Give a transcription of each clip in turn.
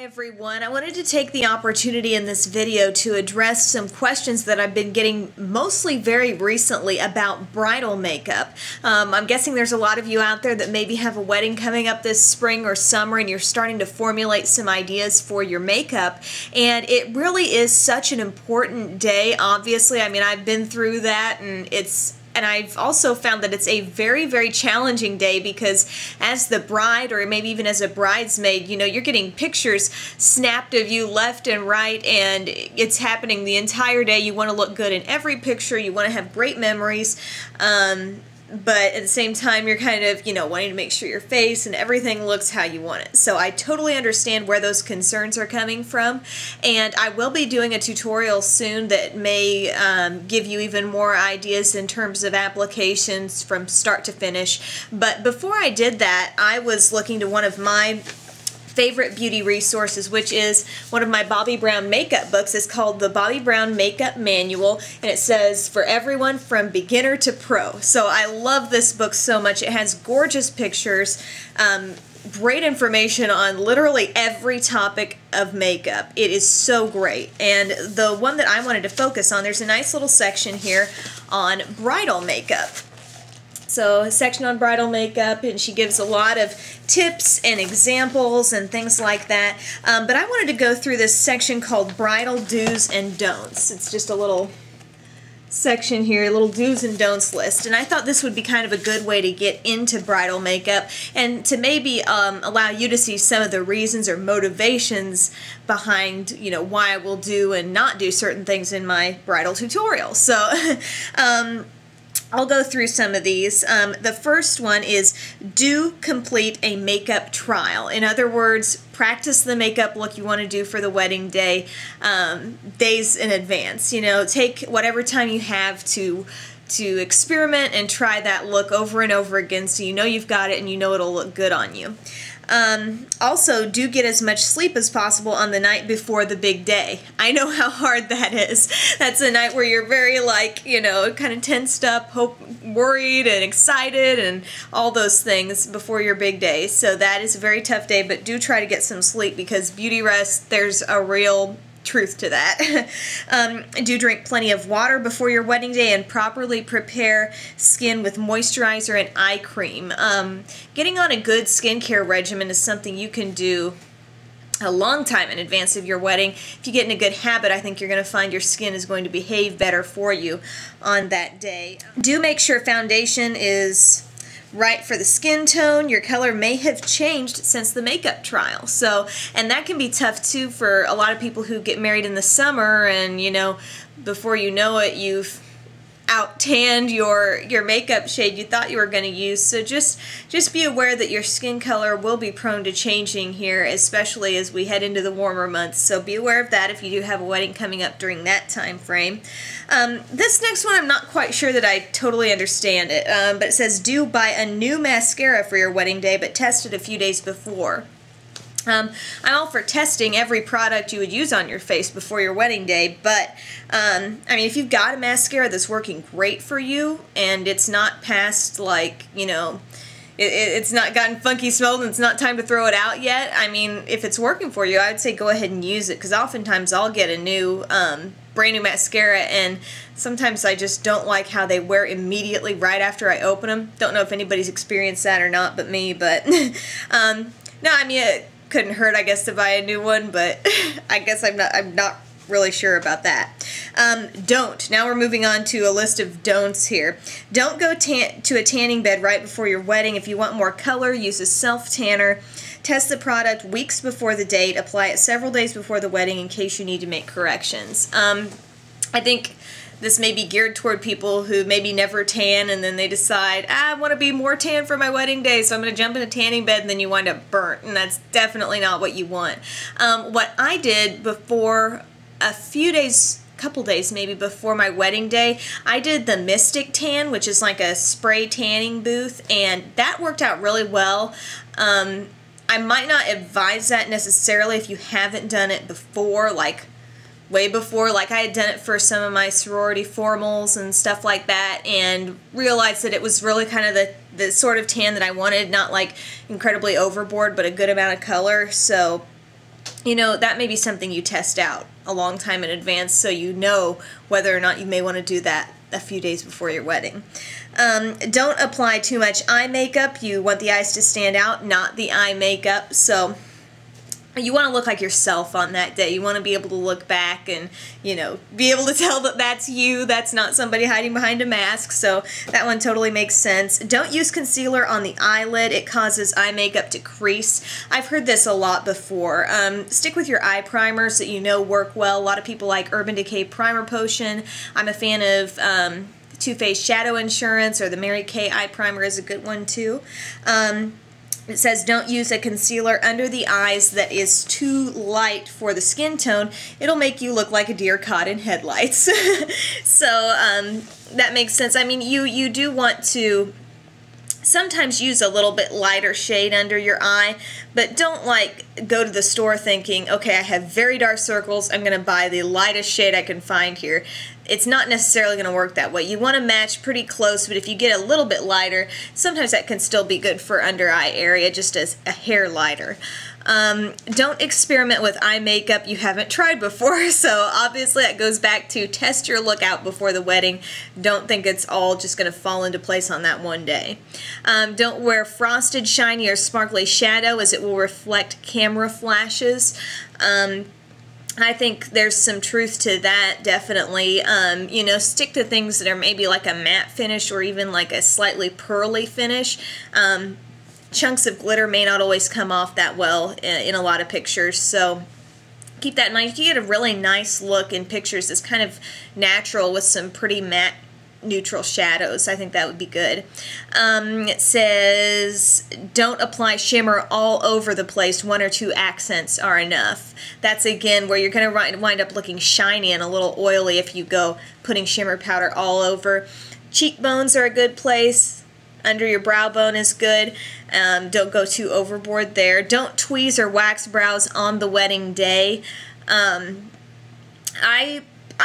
Everyone, I wanted to take the opportunity in this video to address some questions that I've been getting mostly very recently about bridal makeup. I'm guessing there's a lot of you out there that maybe have a wedding coming up this spring or summer and you're starting to formulate some ideas for your makeup, and it really is such an important day. Obviously, I mean, I've been through that, and I've also found that it's a very, very challenging day because as the bride, or maybe even as a bridesmaid, you know, you're getting pictures snapped of you left and right, and it's happening the entire day. You want to look good in every picture. You want to have great memories. But at the same time, you're kind of, you know, wanting to make sure your face and everything looks how you want it. So I totally understand where those concerns are coming from, and I will be doing a tutorial soon that may give you even more ideas in terms of applications from start to finish. But before I did that, I was looking to one of my favorite beauty resources, which is one of my Bobbi Brown makeup books. It's called the Bobbi Brown Makeup Manual, and it says for everyone from beginner to pro. So I love this book so much. It has gorgeous pictures, great information on literally every topic of makeup. It is so great. And the one that I wanted to focus on, there's a nice little section here on bridal makeup. So a section on bridal makeup, and she gives a lot of tips and examples and things like that. But I wanted to go through this section called Bridal Do's and Don'ts. It's just a little section here, a little do's and don'ts list, and I thought this would be kind of a good way to get into bridal makeup and to maybe allow you to see some of the reasons or motivations behind, you know, why I will do and not do certain things in my bridal tutorial. So I'll go through some of these. The first one is do complete a makeup trial. In other words, practice the makeup look you want to do for the wedding day days in advance. You know, take whatever time you have to experiment and try that look over and over again so you know you've got it and you know it'll look good on you. Also, do get as much sleep as possible on the night before the big day. I know how hard that is. That's a night where you're very, like, you know, kind of tensed up, worried and excited and all those things before your big day. So that is a very tough day, but do try to get some sleep because beauty rest, there's a real truth to that. Do drink plenty of water before your wedding day and properly prepare skin with moisturizer and eye cream. Getting on a good skincare regimen is something you can do a long time in advance of your wedding. If you get in a good habit, I think you're going to find your skin is going to behave better for you on that day. Do make sure foundation is right for the skin tone. Your color may have changed since the makeup trial. So, and that can be tough too for a lot of people who get married in the summer, and you know, before you know it, you've out-tanned your makeup shade you thought you were going to use. So just be aware that your skin color will be prone to changing here, especially as we head into the warmer months. So be aware of that if you do have a wedding coming up during that time frame. This next one, I'm not quite sure that I totally understand it, but it says do buy a new mascara for your wedding day, but test it a few days before. I'm all for testing every product you would use on your face before your wedding day, but I mean, if you've got a mascara that's working great for you and it's not past, like, you know, it's not gotten funky smelled and it's not time to throw it out yet, I mean, if it's working for you, I'd say go ahead and use it, because oftentimes I'll get a new brand new mascara, and sometimes I just don't like how they wear immediately right after I open them. Don't know if anybody's experienced that or not but me, but no, I mean, it couldn't hurt, I guess, to buy a new one, but I guess I'm not really sure about that. Don't. Now we're moving on to a list of don'ts here. Don't go to a tanning bed right before your wedding. If you want more color, use a self-tanner. Test the product weeks before the date. Apply it several days before the wedding in case you need to make corrections. I think this may be geared toward people who maybe never tan, and then they decide, I want to be more tan for my wedding day, so I'm going to jump in a tanning bed, and then you wind up burnt, and that's definitely not what you want. What I did before, a couple days maybe before my wedding day, I did the Mystic Tan, which is like a spray tanning booth, and that worked out really well. I might not advise that necessarily if you haven't done it before, like way before. Like, I had done it for some of my sorority formals and stuff like that, and realized that it was really kind of the sort of tan that I wanted, not like incredibly overboard, but a good amount of color. So you know, that may be something you test out a long time in advance so you know whether or not you may want to do that a few days before your wedding. Don't apply too much eye makeup. You want the eyes to stand out, not the eye makeup. So you want to look like yourself on that day. You want to be able to look back and, you know, be able to tell that that's you. That's not somebody hiding behind a mask. So that one totally makes sense. Don't use concealer on the eyelid. It causes eye makeup to crease. I've heard this a lot before. Stick with your eye primers that you know work well. A lot of people like Urban Decay Primer Potion. I'm a fan of Too Faced Shadow Insurance, or the Mary Kay Eye Primer is a good one too. It says don't use a concealer under the eyes that is too light for the skin tone. It'll make you look like a deer caught in headlights. So that makes sense. I mean, you do want to sometimes use a little bit lighter shade under your eye, but don't like go to the store thinking, okay, I have very dark circles, I'm going to buy the lightest shade I can find here. It's not necessarily going to work that way. You want to match pretty close, but if you get a little bit lighter, sometimes that can still be good for under eye area, just as a hair lighter. Don't experiment with eye makeup you haven't tried before. So obviously that goes back to test your look out before the wedding. Don't think it's all just going to fall into place on that one day. Don't wear frosted, shiny, or sparkly shadow, as it will reflect camera flashes. I think there's some truth to that, definitely. You know, stick to things that are maybe like a matte finish or even like a slightly pearly finish. Chunks of glitter may not always come off that well in a lot of pictures, so keep that in mind. You can get a really nice look in pictures that's kind of natural with some pretty matte neutral shadows. I think that would be good. It says don't apply shimmer all over the place. 1 or 2 accents are enough. That's again where you're going to wind up looking shiny and a little oily if you go putting shimmer powder all over. Cheekbones are a good place. Under your brow bone is good. Don't go too overboard there. Don't tweeze or wax brows on the wedding day. I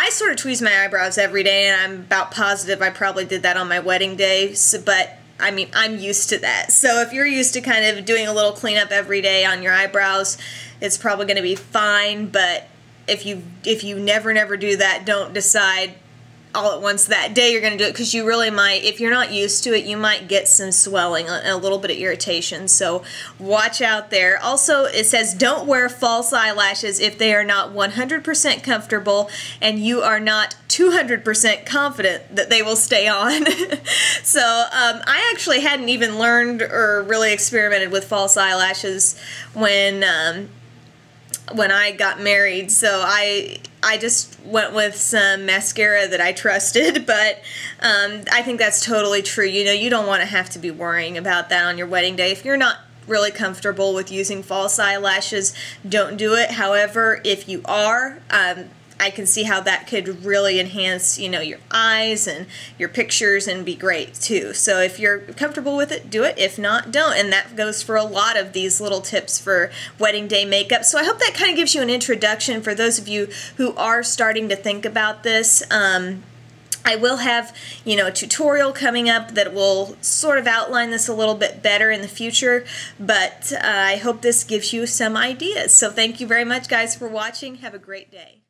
sort of tweeze my eyebrows every day, and I'm about positive I probably did that on my wedding day, but I mean, I'm used to that. So if you're used to kind of doing a little cleanup every day on your eyebrows, it's probably going to be fine, but if you never do that, don't decide all at once that day you're going to do it, because you really might, if you're not used to it, you might get some swelling and a little bit of irritation, so watch out there. Also, it says don't wear false eyelashes if they are not 100% comfortable and you are not 200% confident that they will stay on. So I actually hadn't even learned or really experimented with false eyelashes when I got married, so I just went with some mascara that I trusted, but I think that's totally true. You know, you don't want to have to be worrying about that on your wedding day. If you're not really comfortable with using false eyelashes, don't do it. However, if you are, I can see how that could really enhance, you know, your eyes and your pictures and be great too. So if you're comfortable with it, do it. If not, don't. And that goes for a lot of these little tips for wedding day makeup. So I hope that kind of gives you an introduction for those of you who are starting to think about this. I will have, you know, a tutorial coming up that will sort of outline this a little bit better in the future, but I hope this gives you some ideas. So thank you very much, guys, for watching. Have a great day.